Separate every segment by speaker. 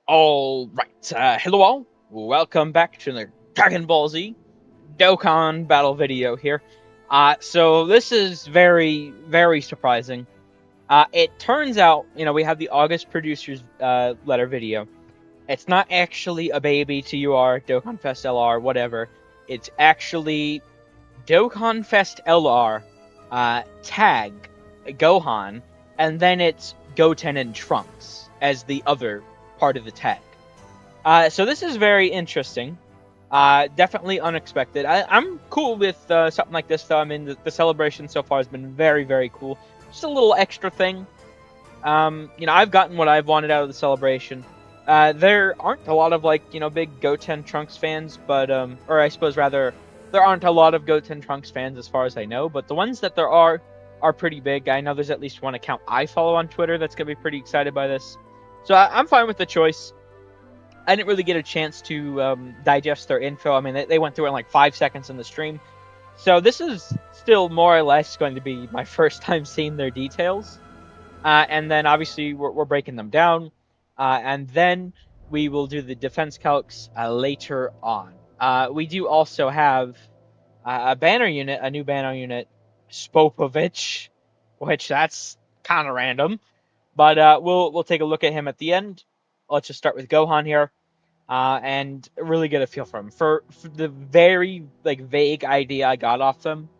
Speaker 1: All right, hello all. Welcome back to the Dragon Ball Z Dokkan battle video here. So this is very surprising. It turns out, we have the August producers letter video. It's not actually a baby TUR, Dokkanfest LR, whatever. It's actually Dokkanfest LR, tag Gohan, and then it's Goten and Trunks as the other part of the tag. So this is very interesting. Definitely unexpected. I'm cool with something like this, though. I mean, the celebration so far has been very cool. Just a little extra thing. I've gotten what I've wanted out of the celebration. There aren't a lot of, big Goten Trunks fans, but, or I suppose rather, there aren't a lot of Goten Trunks fans as far as I know, but the ones that there are pretty big. I know there's at least one account I follow on Twitter that's going to be pretty excited by this. So I'm fine with the choice. I didn't really get a chance to digest their info. I mean, they went through it in like 5 seconds in the stream. So this is still more or less going to be my first time seeing their details. And then obviously we're breaking them down. And then we will do the defense calcs later on. We do also have a banner unit, a new banner unit, Spopovich, which that's kind of random. But we'll take a look at him at the end. Let's just start with Gohan here. And really get a feel for them. For the very vague idea I got off them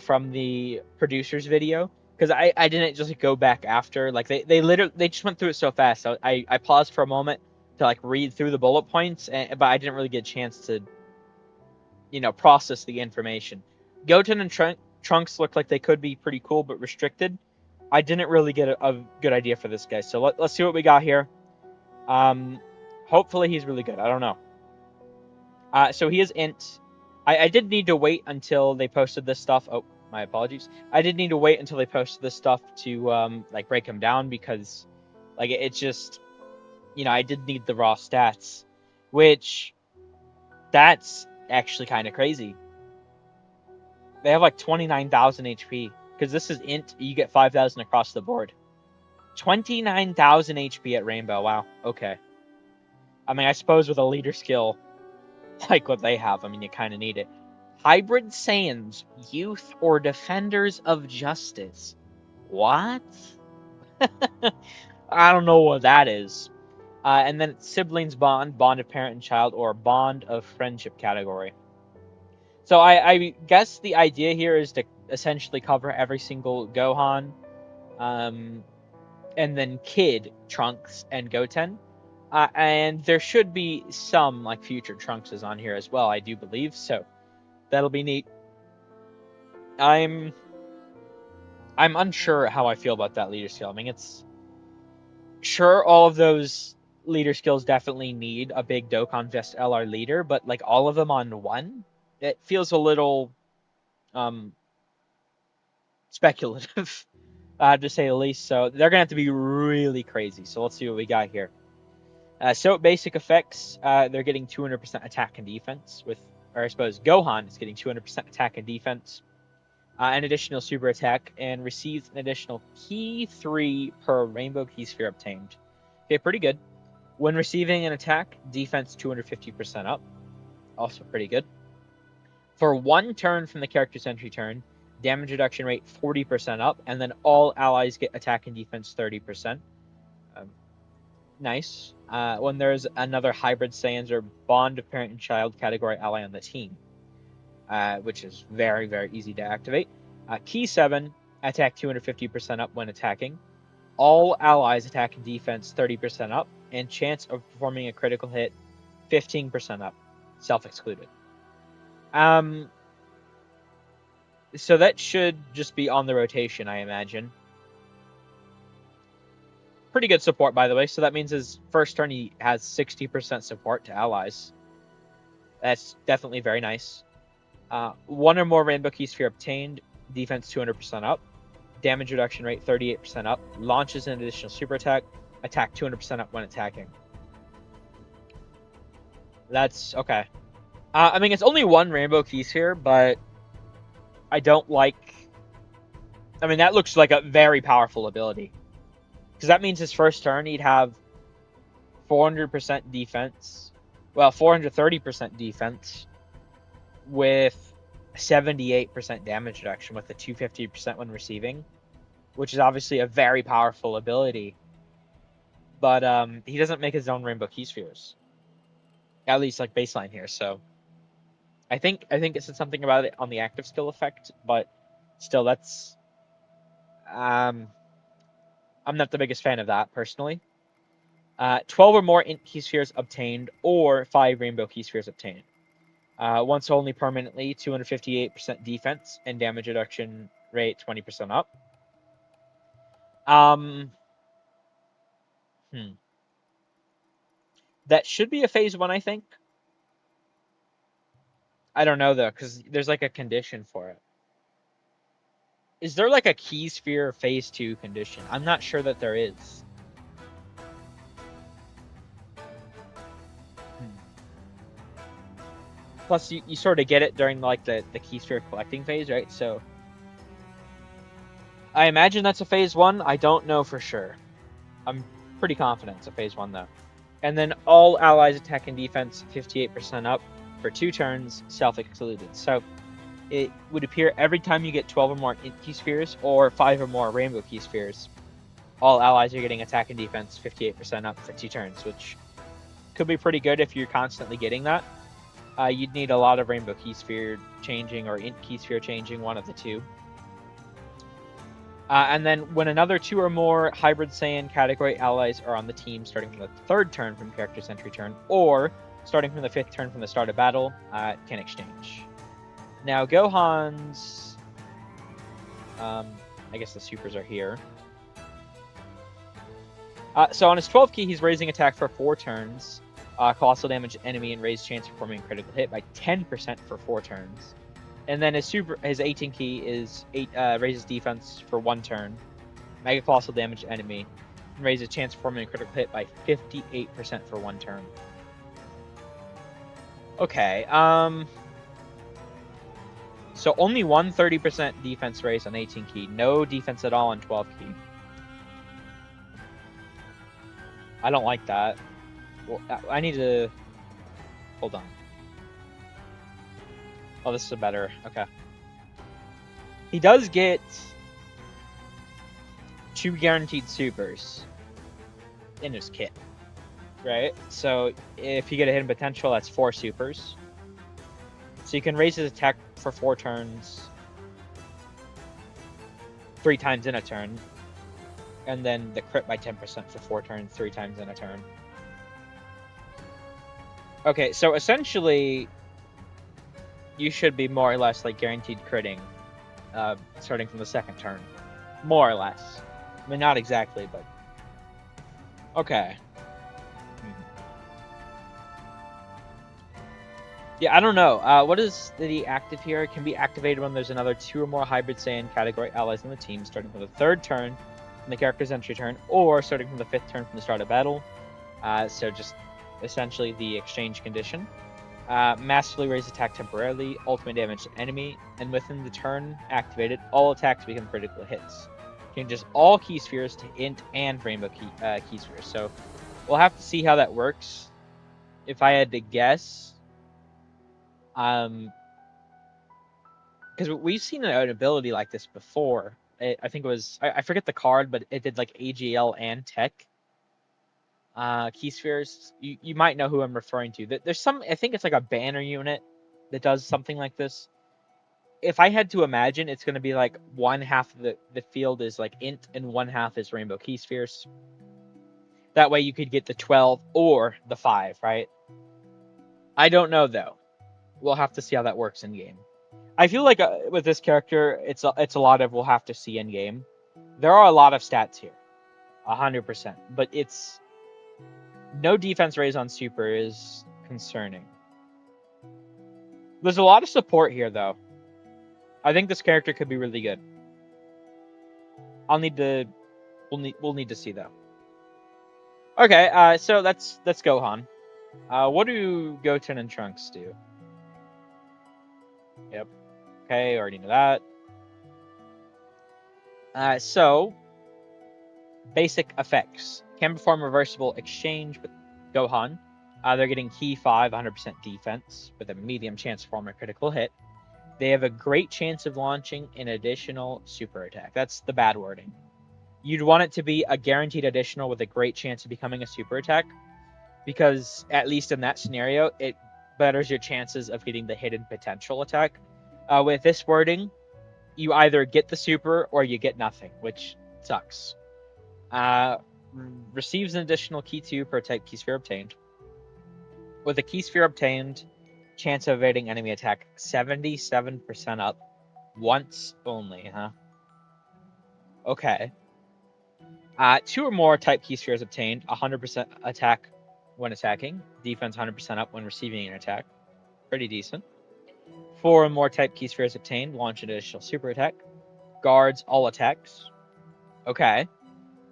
Speaker 1: from the producers video, because I didn't just go back after. Like they literally they just went through it so fast. So I paused for a moment to read through the bullet points, but I didn't really get a chance to process the information. Goten and Trunks looked like they could be pretty cool but restricted. I didn't really get a good idea for this guy. So let's see what we got here. Hopefully he's really good. I don't know. So he is int. I did need to wait until they posted this stuff. Oh, my apologies. I did need to wait until they posted this stuff to break him down, because it's just I did need the raw stats, which that's actually kind of crazy. They have 29,000 HP, because this is int. You get 5,000 across the board. 29,000 HP at Rainbow. Wow. Okay. I mean, I suppose with a leader skill like what they have, I mean, you kind of need it. Hybrid Saiyans, Youth, or Defenders of Justice. What? I don't know what that is. And then it's Siblings Bond, Bond of Parent and Child, or Bond of Friendship category. So I guess the idea here is to essentially cover every single Gohan, and then Kid, Trunks, and Goten. And there should be some future Trunkses on here as well, I do believe. So that'll be neat. I'm unsure how I feel about that leader skill. I mean, it's sure all of those leader skills definitely need a big Dokkanfest LR leader, but all of them on one, it feels a little speculative, to say the least. So they're gonna have to be really crazy. So let's see what we got here. So basic effects, they're getting 200% attack and defense or I suppose Gohan is getting 200% attack and defense, an additional super attack, and receives an additional key 3 per rainbow key sphere obtained. Okay, pretty good. When receiving an attack, defense 250% up, also pretty good. For 1 turn from the character's entry turn, damage reduction rate 40% up, and then all allies get attack and defense 30%. Nice. When there's another Hybrid Saiyans or Bond of Parent and Child category ally on the team, which is very easy to activate. Key 7, attack 250% up when attacking. All allies attack and defense 30% up, and chance of performing a critical hit 15% up, self-excluded. So that should just be on the rotation, I imagine. Pretty good support, by the way. So that means his first turn he has 60% support to allies. That's definitely very nice. 1 or more Rainbow Key Sphere obtained, defense 200% up, damage reduction rate 38% up, launches an additional super attack, attack 200% up when attacking. That's okay. I mean, it's only 1 Rainbow Key Sphere, but I don't like... I mean, that looks like a very powerful ability. Because that means his first turn he'd have 400% defense. Well, 430% defense with 78% damage reduction with a 250% when receiving, which is obviously a very powerful ability. But he doesn't make his own rainbow key spheres, at least like baseline here. So I think it said something about it on the active skill effect, but still, that's I'm not the biggest fan of that personally. 12 or more int key spheres obtained, or 5 rainbow key spheres obtained. Once only permanently, 258% defense and damage reduction rate 20% up. That should be a phase 1, I think. I don't know though, because there's like a condition for it. Is there like a key sphere phase 2 condition? I'm not sure that there is. Plus, you sort of get it during like the key sphere collecting phase, right? So I imagine that's a phase 1. I don't know for sure. I'm pretty confident it's a phase 1 though. And then all allies attack and defense 58% up for 2 turns, self-excluded. So it would appear every time you get 12 or more int key spheres or 5 or more rainbow key spheres, all allies are getting attack and defense 58% up for 2 turns, which could be pretty good if you're constantly getting that. You'd need a lot of rainbow key sphere changing or int key sphere changing, one of the two. And then when another 2 or more hybrid Saiyan category allies are on the team starting from the 3rd turn from character's entry turn, or starting from the 5th turn from the start of battle, can exchange. Now Gohan's, I guess the supers are here. So on his 12 key, he's raising attack for 4 turns, colossal damage enemy, and raise chance of performing a critical hit by 10% for 4 turns. And then his 18 key is raises defense for 1 turn, mega colossal damage enemy, and raises chance of performing a critical hit by 58% for 1 turn. Okay, so only 130% defense raise on 18 key, no defense at all on 12 key. I don't like that. Well, I need to... Hold on. Oh, this is a better... Okay. He does get 2 guaranteed supers in his kit, right? So if you get a hidden potential, that's 4 supers. So you can raise his attack for 4 turns 3 times in a turn, and then the crit by 10% for 4 turns 3 times in a turn. Okay, so essentially, you should be more or less like guaranteed critting, starting from the 2nd turn, more or less. I mean, not exactly, but okay. Yeah, I don't know. What is the active here? It can be activated when there's another 2 or more hybrid Saiyan category allies on the team, starting from the 3rd turn from the character's entry turn, or starting from the 5th turn from the start of battle. So just essentially the exchange condition. Massively raise attack temporarily, ultimate damage to enemy, and within the turn activated, all attacks become critical hits. Changes all key spheres to int and rainbow key spheres. So we'll have to see how that works. If I had to guess, because we've seen an ability like this before. I think it was, I forget the card, but it did like AGL and Tech key spheres. You might know who I'm referring to. There's some, I think it's like a banner unit that does something like this. If I had to imagine, it's going to be like 1/2 of the field is like int and 1/2 is rainbow key spheres. That way you could get the 12 or the 5, right? I don't know though. We'll have to see how that works in game. I feel like with this character, it's a lot of we'll have to see in game. There are a lot of stats here, 100%, but it's no defense raise on super is concerning. There's a lot of support here though. I think this character could be really good. We'll need to see though. Okay, so that's Gohan. What do Goten and Trunks do? Yep. Okay, already know that. So basic effects can perform reversible exchange, but Gohan. They're getting Key 5, 100% defense with a medium chance to form a critical hit. They have a great chance of launching an additional super attack. That's the bad wording. You'd want it to be a guaranteed additional with a great chance of becoming a super attack, because at least in that scenario, it betters your chances of getting the hidden potential attack. With this wording, you either get the super or you get nothing, which sucks. Receives an additional Key 2 per type Key Sphere obtained. With a Key Sphere obtained, chance of evading enemy attack 77% up. Once only, huh? Okay. 2 or more type Key Spheres obtained, 100% attack when attacking, defense 100% up when receiving an attack. Pretty decent. 4 or more type Key Spheres obtained, launch an additional super attack. Guards all attacks. Okay.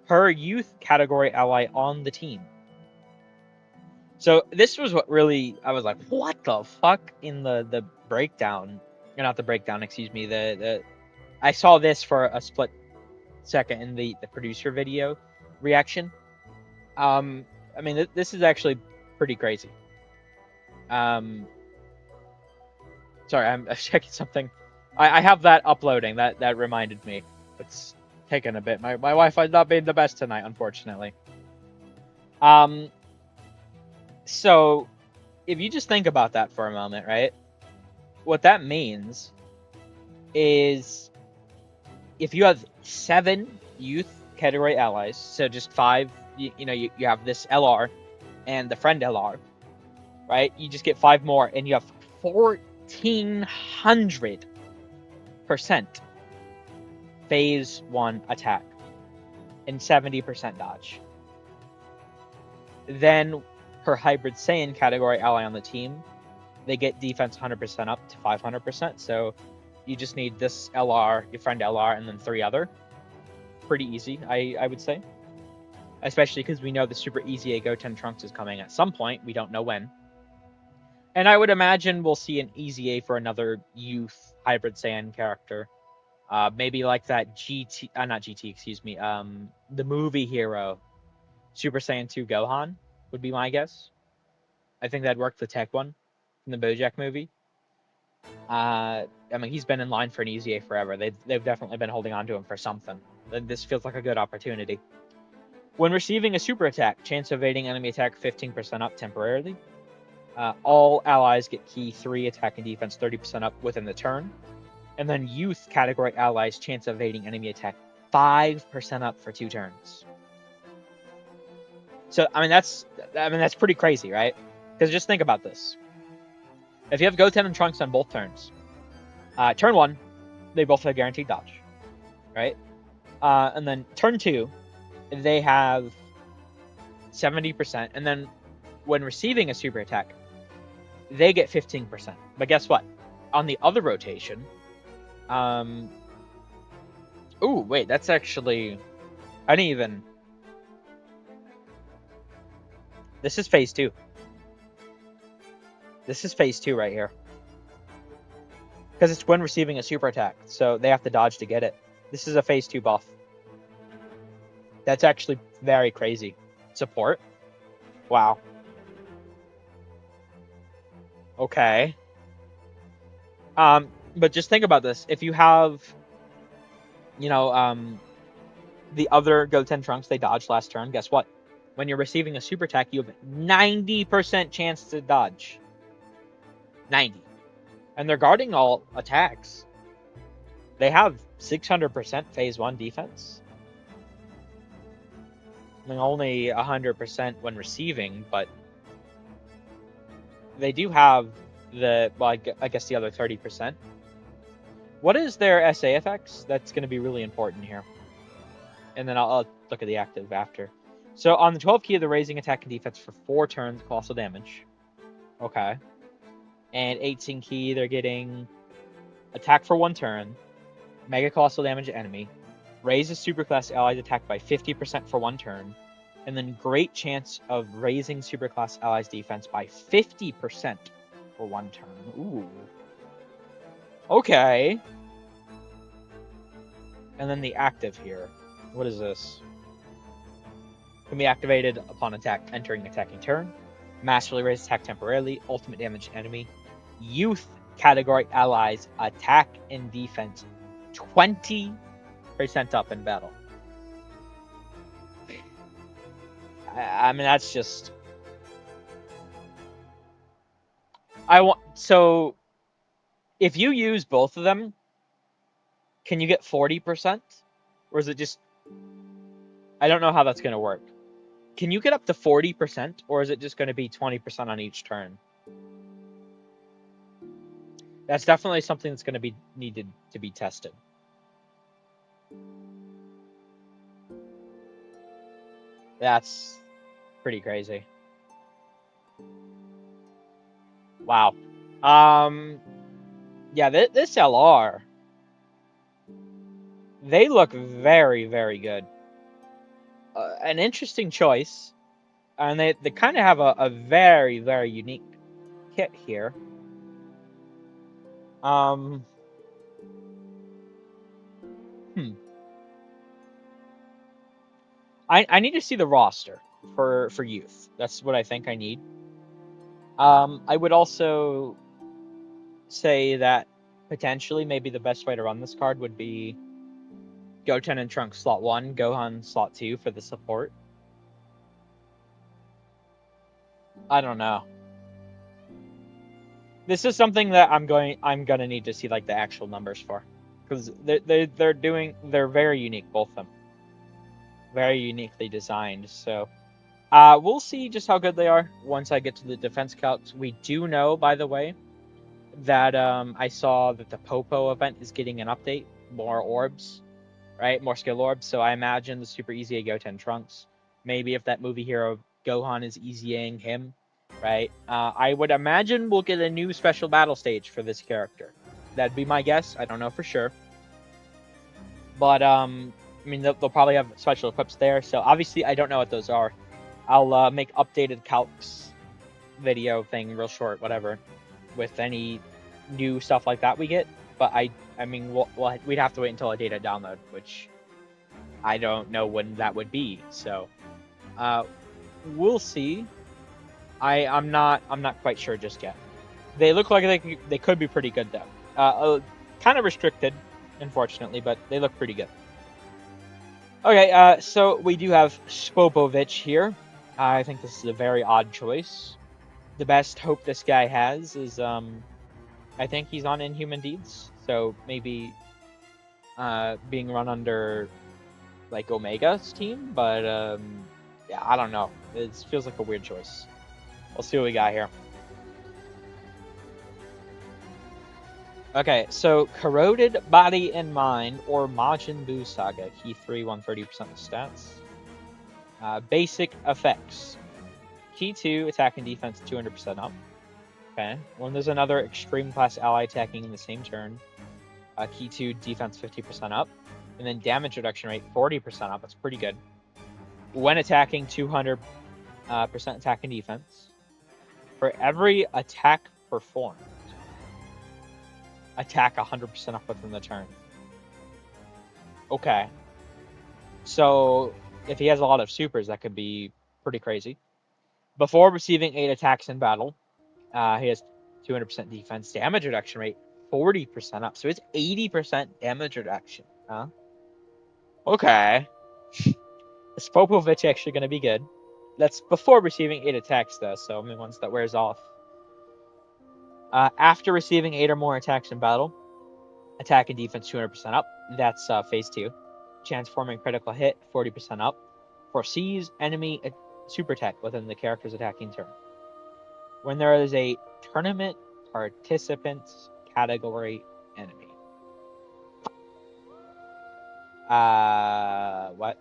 Speaker 1: Per youth category ally on the team. So this was what really, I was like, what the fuck in the breakdown, not the breakdown, excuse me, I saw this for a split second in the producer video reaction. I mean, this is actually pretty crazy. Sorry, I'm checking something. I have that uploading, that reminded me. It's taken a bit. My Wi-Fi's not been the best tonight, unfortunately. So if you just think about that for a moment, right? What that means is if you have 7 youth category allies, so just 5, you have this LR and the friend LR, right? You just get 5 more and you have 1400% phase 1 attack and 70% dodge. Then per hybrid Saiyan category ally on the team, they get defense 100% up to 500%. So you just need this LR, your friend LR, and then 3 other. Pretty easy, I would say. Especially because we know the Super Easy Goten Trunks is coming at some point. We don't know when. And I would imagine we'll see an Easy A for another youth hybrid Saiyan character. Maybe like that the movie hero, Super Saiyan 2 Gohan, would be my guess. I think that'd work, the tech one from the BoJack movie. I mean, he's been in line for an Easy A forever. They've definitely been holding on to him for something. This feels like a good opportunity. When receiving a super attack, chance of evading enemy attack 15% up temporarily. All allies get Key 3 attack and defense 30% up within the turn. And then youth category allies, chance of evading enemy attack 5% up for 2 turns. So I mean that's pretty crazy, right? Because just think about this. If you have Goten and Trunks on both turns, turn 1, they both have guaranteed dodge, right? And then turn 2, they have 70%, and then when receiving a super attack, they get 15%. But guess what? On the other rotation, ooh, wait, that's actually, I didn't even. This is phase 2. This is phase 2 right here. Because it's when receiving a super attack, so they have to dodge to get it. This is a phase 2 buff. That's actually very crazy. Support? Wow. Okay. But just think about this. If you have, the other Goten Trunks, they dodged last turn, guess what? When you're receiving a super attack, you have 90% chance to dodge. 90. And they're guarding all attacks. They have 600% phase 1 defense. I mean, only 100% when receiving, but they do have I guess the other 30%. What is their SAFX? That's going to be really important here. And then I'll look at the active after. So on the 12 key of the raising attack and defense for 4 turns, colossal damage. Okay. And 18 key, they're getting attack for 1 turn, mega colossal damage enemy, raise a superclass allies attack by 50% for 1 turn, and then great chance of raising superclass allies defense by 50% for 1 turn. Ooh. Okay. And then the active here. What is this? Can be activated upon entering attacking turn. Massively raise attack temporarily. Ultimate damage to enemy. Youth category allies attack and defense 20% up in battle. I mean, that's just... So, if you use both of them, can you get 40%? Or is it just... I don't know how that's going to work. Can you get up to 40%, or is it just going to be 20% on each turn? That's definitely something that's going to be needed to be tested. That's pretty crazy. Wow. Yeah, this LR, they look very, very good. An interesting choice, and they kind of have a very, very unique kit here. I need to see the roster for youth. That's what I think I need. I would also say that potentially maybe the best way to run this card would be Goten and Trunks slot 1, Gohan slot 2 for the support. I don't know. This is something that I'm gonna need to see like the actual numbers for, because they're very unique, both of them. Very uniquely designed. So we'll see just how good they are once I get to the defense calcs. We do know, by the way, that I saw that the Popo event is getting an update, more orbs, right? More skill orbs. So I imagine the super easy Goten Trunks. Maybe if that movie hero Gohan is easying him, right? I would imagine we'll get a new special battle stage for this character. That'd be my guess. I don't know for sure. But, I mean, they'll probably have special equips there. So, obviously, I don't know what those are. I'll make updated calcs video thing real short, whatever, with any new stuff like that we get. But, I mean, we'd have to wait until a data download, which I don't know when that would be. So, we'll see. I'm not quite sure just yet. They look like they could be pretty good though. Kind of restricted, unfortunately, but they look pretty good. Okay, so we do have Spopovich here. I think this is a very odd choice. The best hope this guy has is, I think he's on Inhuman Deeds, so maybe being run under like Omega's team, but yeah, I don't know. It feels like a weird choice. We'll see what we got here. Okay, so Corroded Body and Mind or Majin Buu Saga. Key 3, 130% stats. Basic effects. Key 2, attack and defense 200% up. Okay, when there's another extreme class ally attacking in the same turn, Key 2, defense 50% up. And then damage reduction rate 40% up. That's pretty good. When attacking, 200% attack and defense. For every attack performed, attack 100% up within the turn. Okay. So, if he has a lot of supers, that could be pretty crazy. Before receiving 8 attacks in battle, he has 200% defense. Damage reduction rate, 40% up. So it's 80% damage reduction. Huh? Okay. Is Spopovich actually going to be good? That's before receiving 8 attacks, though, so I mean, once that wears off. After receiving 8 or more attacks in battle, attack and defense 200% up. That's phase 2. Transforming critical hit 40% up. Foresees enemy super attack within the character's attacking turn. When there is a tournament participants category enemy. What?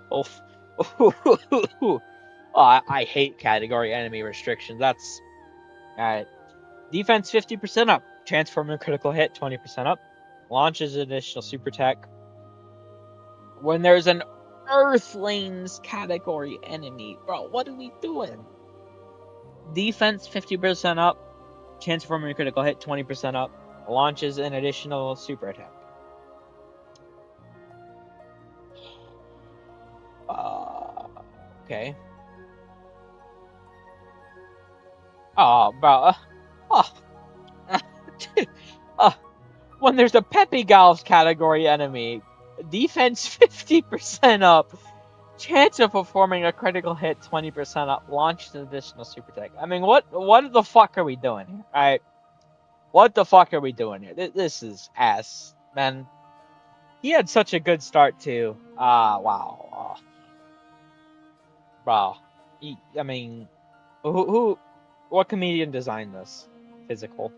Speaker 1: Oh, I hate category enemy restrictions. That's alright. Defense 50% up. Transforming critical hit 20% up. Launches additional super attack. When there's an Earthlings category enemy. Bro, what are we doing? Defense 50% up. Transforming critical hit 20% up. Launches an additional super attack. Okay. Oh, bro. Oh. uh, when there's a Peppy Gal's category enemy, defense 50% up, chance of performing a critical hit 20% up, launched an additional super attack. I mean, what the fuck are we doing here? Alright. What the fuck are we doing here? This is ass, man. He had such a good start too. Wow. Wow. I mean, what comedian designed this? Physical.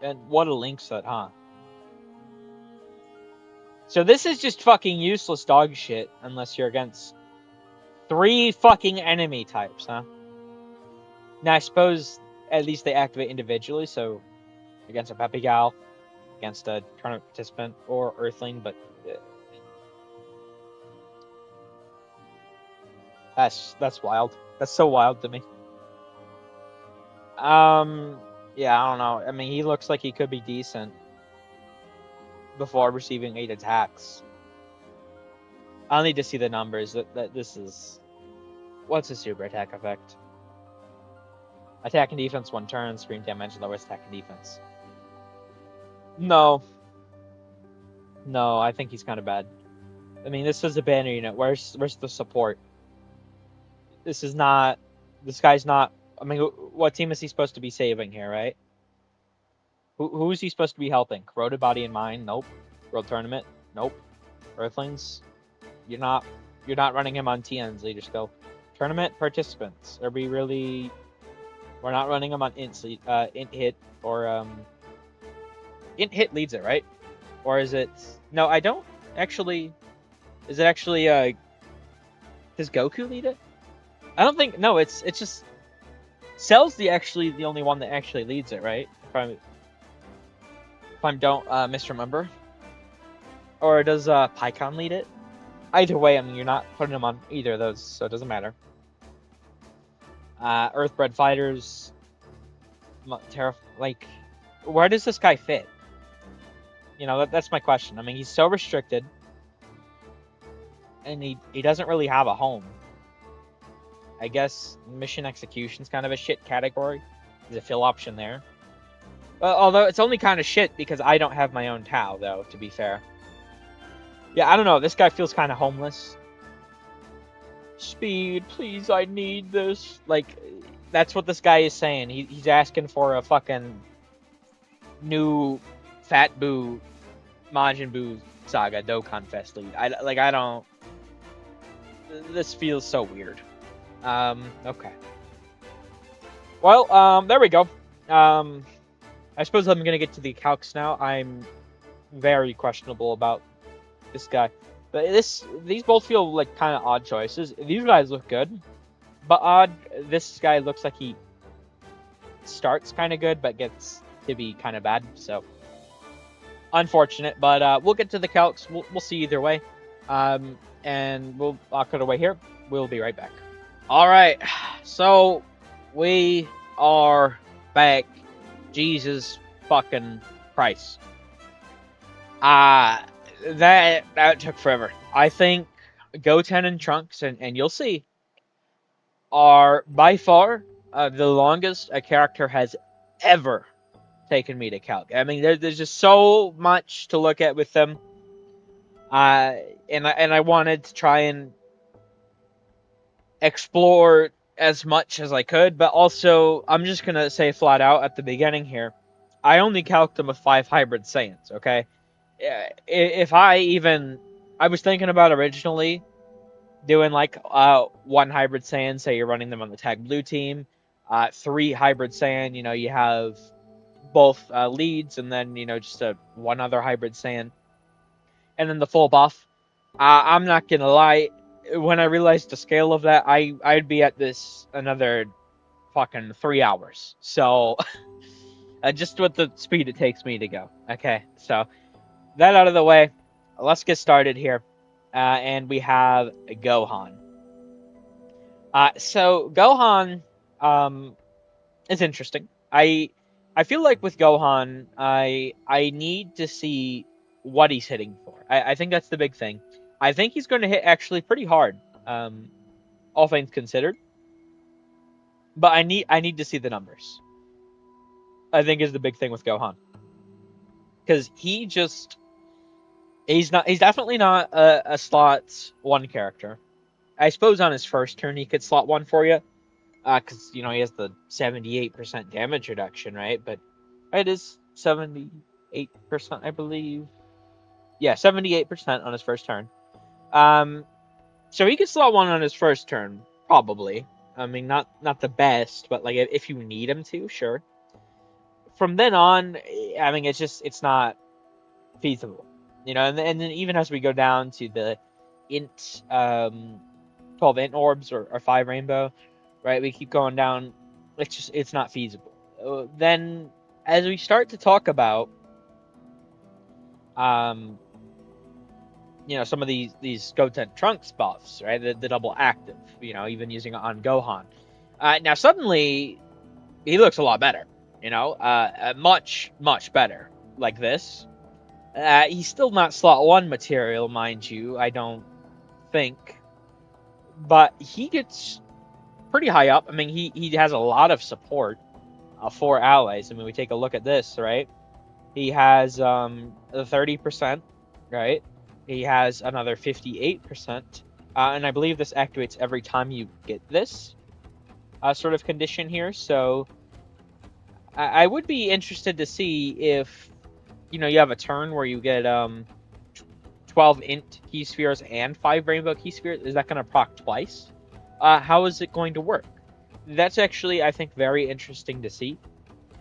Speaker 1: And what a link set, huh? So this is just fucking useless dog shit unless you're against 3 fucking enemy types, huh? Now I suppose at least they activate individually, so against a Peppy Gal, against a tournament participant, or Earthling, but that's wild. That's so wild to me. Yeah, I don't know. I mean, he looks like he could be decent before receiving 8 attacks. I'll need to see the numbers. That this is... What's his super attack effect? Attack and defense 1 turn, screen damage, lowest attack and defense. No. No, I think he's kind of bad. I mean, this is a banner unit. Where's the support? This is not... This guy's not... I mean, what team is he supposed to be saving here, right? Who is he supposed to be helping? Corroded Body and Mind? Nope. World Tournament? Nope. Earthlings? You're not running him on TN's leader skill. Tournament participants. Are we really... We're not running him on int hit or int hit leads it, right? Or is it... No, I don't actually... Is it actually does Goku lead it? I don't think... No, it's just... Cell's the only one that actually leads it, right? If I don't misremember. Or does Pycon lead it? Either way, I mean, you're not putting him on either of those, so it doesn't matter. Earthbred Fighters... Like, where does this guy fit? You know, that's my question. I mean, he's so restricted. And he doesn't really have a home. I guess mission execution's kind of a shit category. There's a fill option there. Although it's only kind of shit because I don't have my own Tau, though, to be fair. Yeah, I don't know. This guy feels kind of homeless. Speed, please, I need this. Like, that's what this guy is saying. He's asking for a fucking new Fat Boo Majin Buu Saga Dokkanfest lead. I don't... This feels so weird. Okay. Well, there we go. I suppose I'm gonna get to the calcs now. I'm very questionable about this guy. But these both feel like kind of odd choices. These guys look good, but odd. This guy looks like he starts kind of good, but gets to be kind of bad. So unfortunate. But we'll get to the calcs. We'll see either way. And I'll cut away here. We'll be right back. All right. So we are back. Jesus fucking Christ. That took forever. I think Goten and Trunks, and you'll see, are by far the longest a character has ever taken me to calc. I mean, there's just so much to look at with them. And I wanted to try and explore as much as I could, but also I'm just gonna say flat out at the beginning here, I only calced them with 5 hybrid Saiyans. Okay, if I was thinking about originally doing like 1 hybrid Saiyan, say you're running them on the tag blue team, 3 hybrid Saiyan, you know, you have both leads, and then, you know, just one other hybrid Saiyan, and then the full buff. I'm not gonna lie, when I realized the scale of that, I'd be at this another fucking 3 hours. So just with the speed it takes me to go. Okay, so that out of the way, let's get started here. And we have Gohan. So Gohan is interesting. I feel like with Gohan, I need to see what he's hitting for. I think that's the big thing. I think he's going to hit actually pretty hard, all things considered. But I need to see the numbers. I think is the big thing with Gohan, because he's definitely not a slot one character. I suppose on his first turn he could slot one for you, because he has the 78% damage reduction, right? But it is 78%, I believe. Yeah, 78% on his first turn. So he could slot one on his first turn, probably. I mean, not the best, but like if you need him to, sure. From then on, I mean, it's not feasible, and then even as we go down to the int 12 int orbs or 5 rainbow, right? We keep going down. It's not feasible. Then as we start to talk about um some of these Goten Trunks buffs, right? The double active, even using it on Gohan. Now suddenly he looks a lot better, much better like this. He's still not slot one material, mind you. I don't think, but he gets pretty high up. I mean, he has a lot of support for allies. I mean, we take a look at this, right? He has the 30%, right? He has another 58%, and I believe this activates every time you get this sort of condition here. So I would be interested to see if you have a turn where you get 12 int key spheres and 5 rainbow key spheres. Is that going to proc twice? How is it going to work? That's actually, I think, very interesting to see.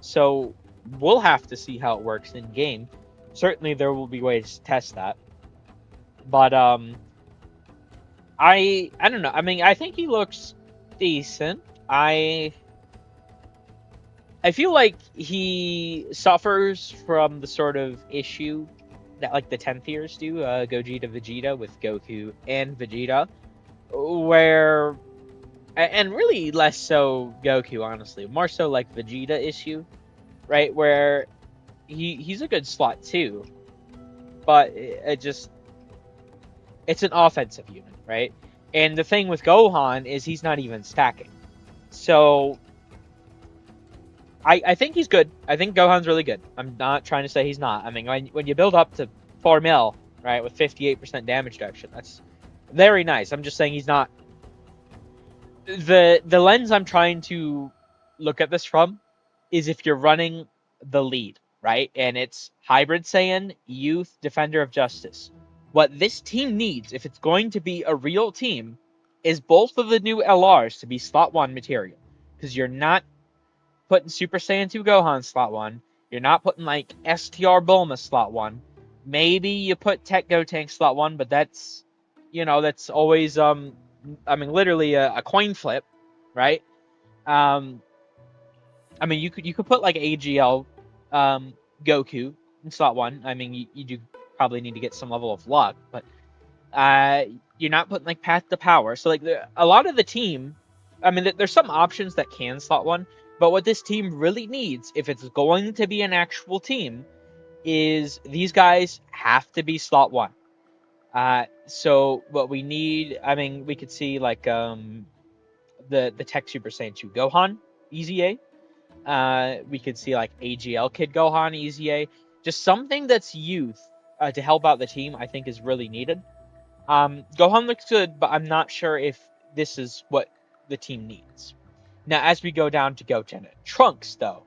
Speaker 1: So we'll have to see how it works in game. Certainly there will be ways to test that. But I don't know. I mean, I think he looks decent. I feel like he suffers from the sort of issue that like the 10th years do, Gogeta Vegeta with Goku and Vegeta, where and really less so Goku, honestly, more so like Vegeta issue, right? Where he's a good slot too, but it's an offensive unit, right? And the thing with Gohan is he's not even stacking. So I think he's good. I think Gohan's really good. I'm not trying to say he's not. I mean, when you build up to 4 mil, right, with 58% damage reduction, that's very nice. I'm just saying he's not. The lens I'm trying to look at this from is if you're running the lead, right? And it's Hybrid Saiyan, Youth, Defender of Justice. What this team needs, if it's going to be a real team, is both of the new LRs to be slot 1 material. Because you're not putting Super Saiyan 2 Gohan slot 1. You're not putting like STR Bulma slot 1. Maybe you put Tech Gotenks slot 1, but that's that's always I mean literally a coin flip, right? I mean you could put like AGL Goku in slot 1. I mean you do probably need to get some level of luck, but you're not putting like Path to Power. So like a lot of the team, I mean there's some options that can slot 1, but what this team really needs, if it's going to be an actual team, is these guys have to be slot 1. So what we need, I mean, we could see like the Tech Super Saiyan 2 Gohan, easy A. We could see like AGL Kid Gohan, easy A. Just something that's youth to help out the team, I think is really needed. Gohan looks good, but I'm not sure if this is what the team needs. Now, as we go down to Goten Trunks, though,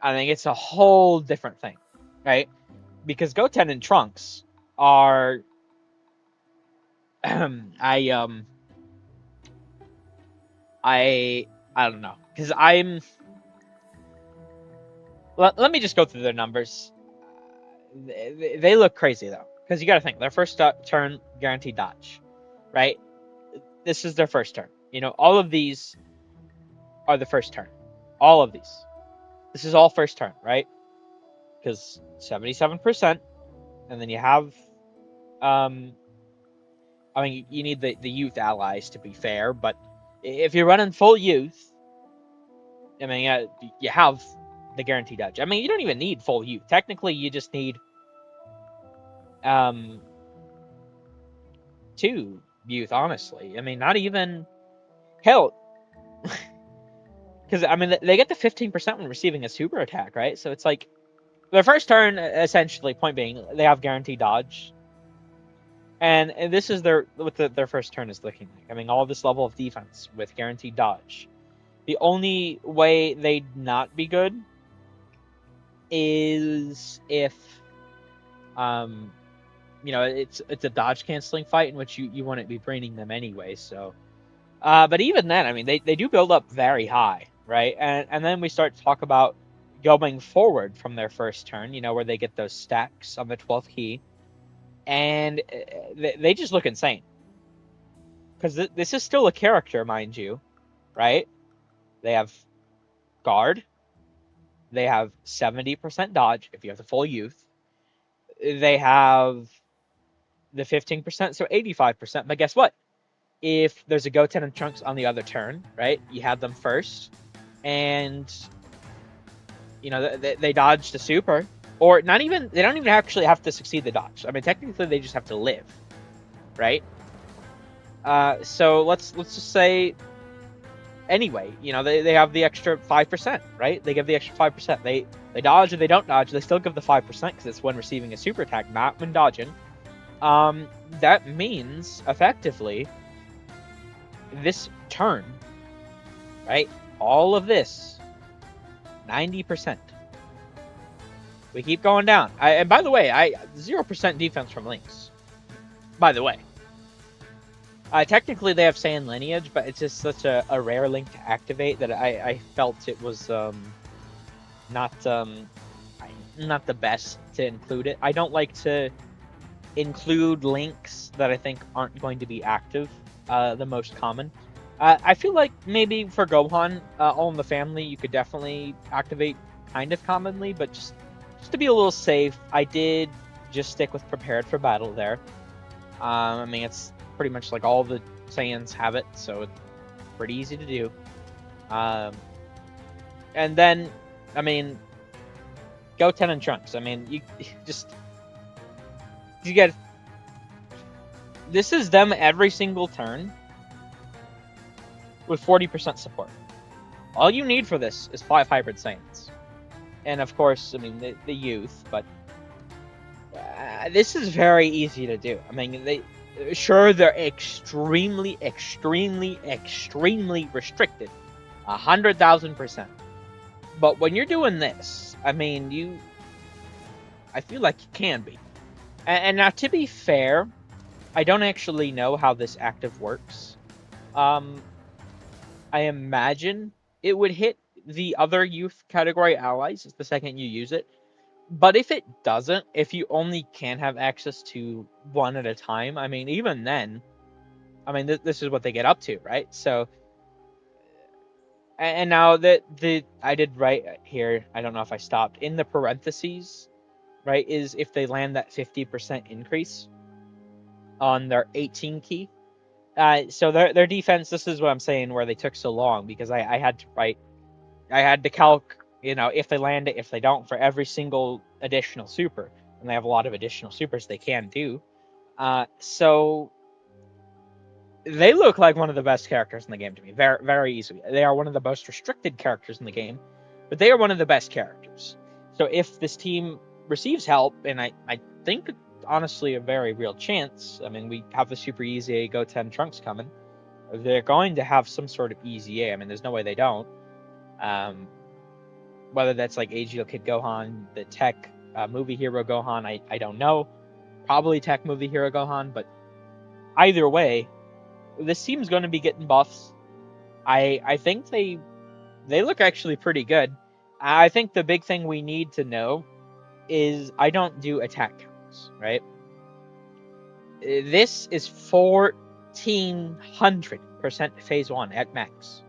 Speaker 1: I think it's a whole different thing, right? Because Goten and Trunks are I don't know, because let me just go through their numbers. They look crazy though, because you got to think their first turn guaranteed dodge, right? This is their first turn. All of these are the first turn. All of these. This is all first turn, right? Because 77%, and then you have I mean, you need the youth allies to be fair, but if you're running full youth, I mean, you have the guaranteed dodge. I mean, you don't even need full youth. Technically, you just need 2 youth, honestly. I mean, not even... Hell, because, I mean, they get the 15% when receiving a super attack, right? So it's like, their first turn, essentially, point being, they have guaranteed dodge. And this is what their first turn is looking like. I mean, all this level of defense with guaranteed dodge. The only way they'd not be good is if, it's a dodge canceling fight in which you wouldn't be braining them anyway. So, but even then, I mean, they do build up very high, right? And then we start to talk about going forward from their first turn, where they get those stacks on the 12th key, and they just look insane. Because this is still a character, mind you, right? They have guard. They have 70% dodge if you have the full youth. They have the 15%, so 85%. But guess what? If there's a Goten and Trunks on the other turn, right? You have them first, and they dodge the super, or not even. They don't even actually have to succeed the dodge. I mean, technically, they just have to live, right? So let's just say. Anyway, they have the extra 5%, right? They give the extra 5%. They dodge or they don't dodge. They still give the 5% because it's when receiving a super attack, not when dodging. That means effectively this turn, right? All of this, 90%. We keep going down. And by the way, 0% defense from Lynx. By the way. Technically, they have Saiyan lineage, but it's just such a rare link to activate that I felt it was not the best to include it. I don't like to include links that I think aren't going to be active, the most common. I feel like maybe for Gohan, All in the Family, you could definitely activate kind of commonly, but just to be a little safe, I did just stick with Prepared for Battle there. I mean, it's pretty much like all the Saiyans have it, so it's pretty easy to do. And then, I mean, Goten and Trunks. I mean, you get... This is them every single turn with 40% support. All you need for this is 5 Hybrid Saiyans. And of course, I mean, the youth, but this is very easy to do. I mean, they're extremely, extremely, extremely restricted. 100,000%. But when you're doing this, I mean, I feel like you can be. And now, to be fair, I don't actually know how this active works. I imagine it would hit the other youth category allies the second you use it. But if it doesn't, if you only can have access to one at a time, I mean, even then, I mean, this is what they get up to, right? So, and now that I did right here, I don't know if I stopped, in the parentheses, right, is if they land that 50% increase on their 18 key. So their defense, this is what I'm saying, where they took so long, because I had to write, I had to calc, if they land it, if they don't, for every single additional super. And they have a lot of additional supers they can do. So they look like one of the best characters in the game to me, very, very easily. They are one of the most restricted characters in the game, but they are one of the best characters. So if this team receives help, and I think, honestly, a very real chance, I mean, we have the Super Easy Goten Trunks coming, they're going to have some sort of Easy A. I mean, there's no way they don't. Whether that's like AGL Kid Gohan, the Tech Movie Hero Gohan, I don't know. Probably Tech Movie Hero Gohan, but either way, this team's going to be getting buffs. I think they look actually pretty good. I think the big thing we need to know is I don't do attack counts, right? This is 1400% phase 1 at max.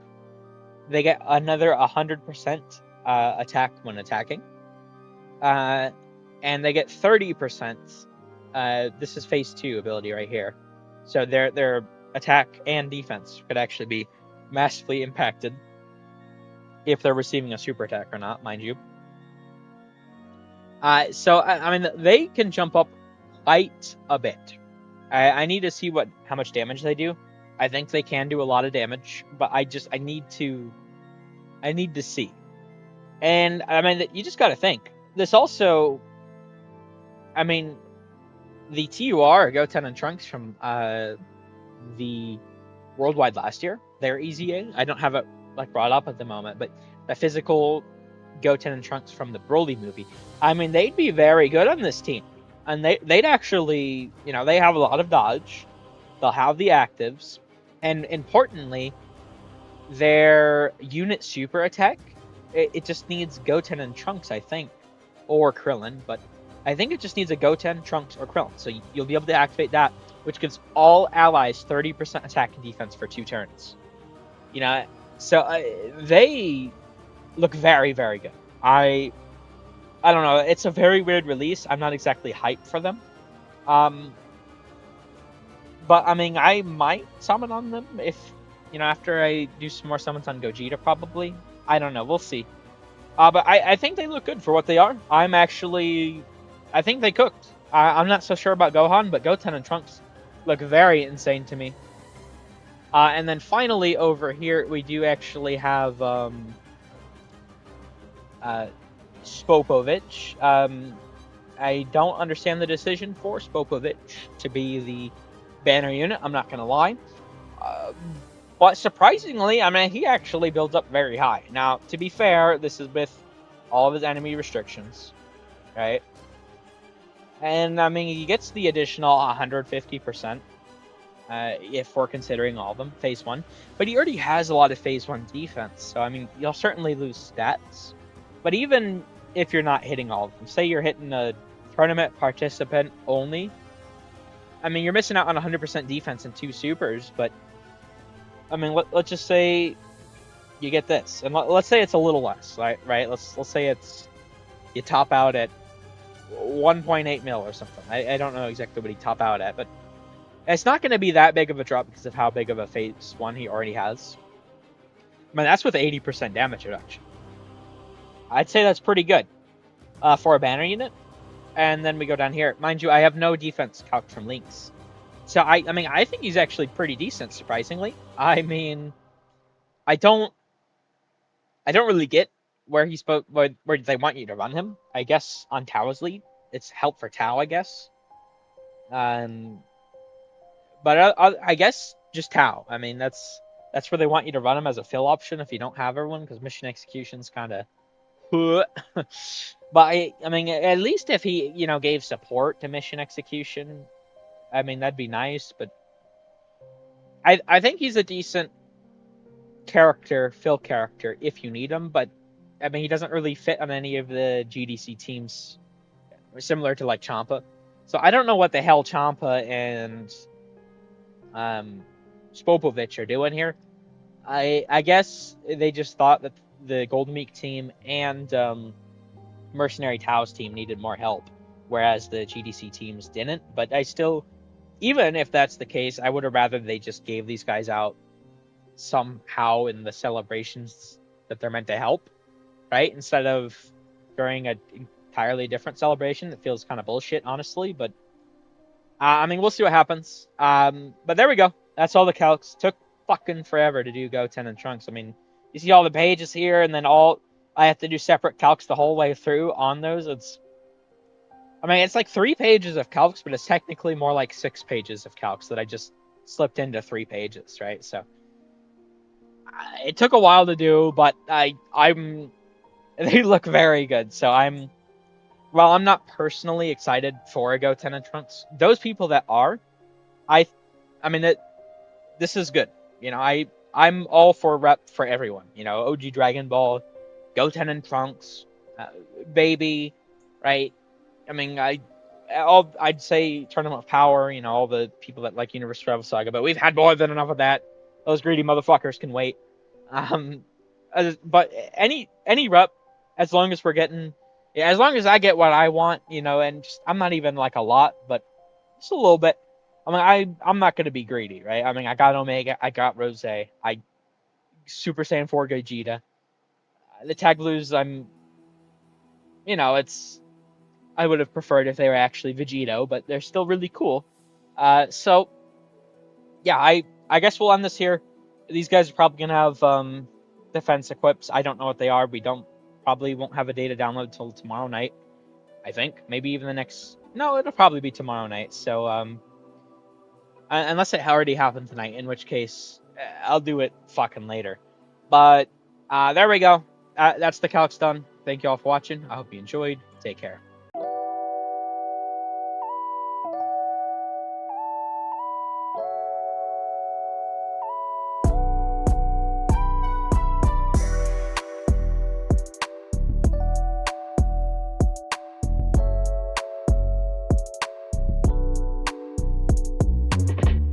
Speaker 1: They get another 100% attack when attacking. And they get 30%. This is phase 2 ability right here. So their attack and defense could actually be massively impacted if they're receiving a super attack or not, mind you. So, I mean, they can jump up quite a bit. I need to see how much damage they do. I think they can do a lot of damage, but I need to see. And I mean, you just got to think. This also, I mean, the TUR Goten and Trunks from the Worldwide last year, their EZA. I don't have it like brought up at the moment, but the physical Goten and Trunks from the Broly movie. I mean, they'd be very good on this team, and they'd actually, they have a lot of dodge. They'll have the actives, and importantly, their unit super attack. It just needs Goten and Trunks, I think, or Krillin, but I think it just needs a Goten, Trunks, or Krillin. So you'll be able to activate that, which gives all allies 30% attack and defense for 2 turns. So they look very, very good. I don't know. It's a very weird release. I'm not exactly hyped for them. But I mean, I might summon on them if, after I do some more summons on Gogeta, probably. I don't know. We'll see. But I think they look good for what they are. I think they cooked. I'm not so sure about Gohan, but Goten and Trunks look very insane to me. And then finally over here, we do actually have Spopovich. I don't understand the decision for Spopovich to be the banner unit. I'm not going to lie. But surprisingly, I mean, he actually builds up very high. Now, to be fair, this is with all of his enemy restrictions, right? And, I mean, he gets the additional 150%, if we're considering all of them, Phase 1. But he already has a lot of Phase 1 defense, so, I mean, you'll certainly lose stats. But even if you're not hitting all of them, say you're hitting a tournament participant only, I mean, you're missing out on 100% defense and 2 supers, but I mean, let's just say you get this, and let's say it's a little less, right? Let's say you top out at 1.8 mil or something. I don't know exactly what he top out at, but it's not going to be that big of a drop because of how big of a Phase 1 he already has. I mean, that's with 80% damage reduction. I'd say that's pretty good for a banner unit. And then we go down here. Mind you, I have no defense calc from Lynx. So, I mean, I think he's actually pretty decent, surprisingly. I mean, I don't really get where where they want you to run him. I guess on Tao's lead. It's help for Tao, I guess. But I guess just Tao. I mean, that's where they want you to run him as a fill option if you don't have everyone, because mission execution's kind of... But I mean, at least if he, gave support to mission execution, I mean, that'd be nice. But I think he's a decent fill character if you need him. But I mean, he doesn't really fit on any of the GDC teams, similar to like Champa. So I don't know what the hell Champa and Spopovich are doing here. I guess they just thought that the Golden Meek team and Mercenary Tao's team needed more help, whereas the GDC teams didn't. But I still, even if that's the case, I would have rather they just gave these guys out somehow in the celebrations that they're meant to help, right? Instead of during an entirely different celebration that feels kind of bullshit, honestly. But I mean, we'll see what happens. But there we go. That's all the calcs. Took fucking forever to do Goten and Trunks. I mean, you see all the pages here, and then I have to do separate calcs the whole way through on those. It's like 3 pages of calcs, but it's technically more like 6 pages of calcs that I just slipped into 3 pages, right? So it took a while to do, but they look very good. So while I'm not personally excited for a Goten and Trunks, those people that are, I mean, this is good. I'm all for rep for everyone. OG Dragon Ball, Goten and Trunks, Baby, right? I mean, I'd say Tournament of Power, all the people that like Universe Travel Saga, but we've had more than enough of that. Those greedy motherfuckers can wait. But any rep, as long as I get what I want, and I'm not even like a lot, but just a little bit. I mean, I'm not going to be greedy, right? I mean, I got Omega, I got Rose, I Super Saiyan 4 Gogeta. The Tag Blues, I would have preferred if they were actually Vegito, but they're still really cool. So yeah, I guess we'll end this here. These guys are probably gonna have defense equips. I don't know what they are. We don't probably won't have a data download till tomorrow night. I think maybe even the next. No, it'll probably be tomorrow night. So unless it already happened tonight, in which case I'll do it fucking later. But there we go. That's the calcs done. Thank you all for watching. I hope you enjoyed. Take care.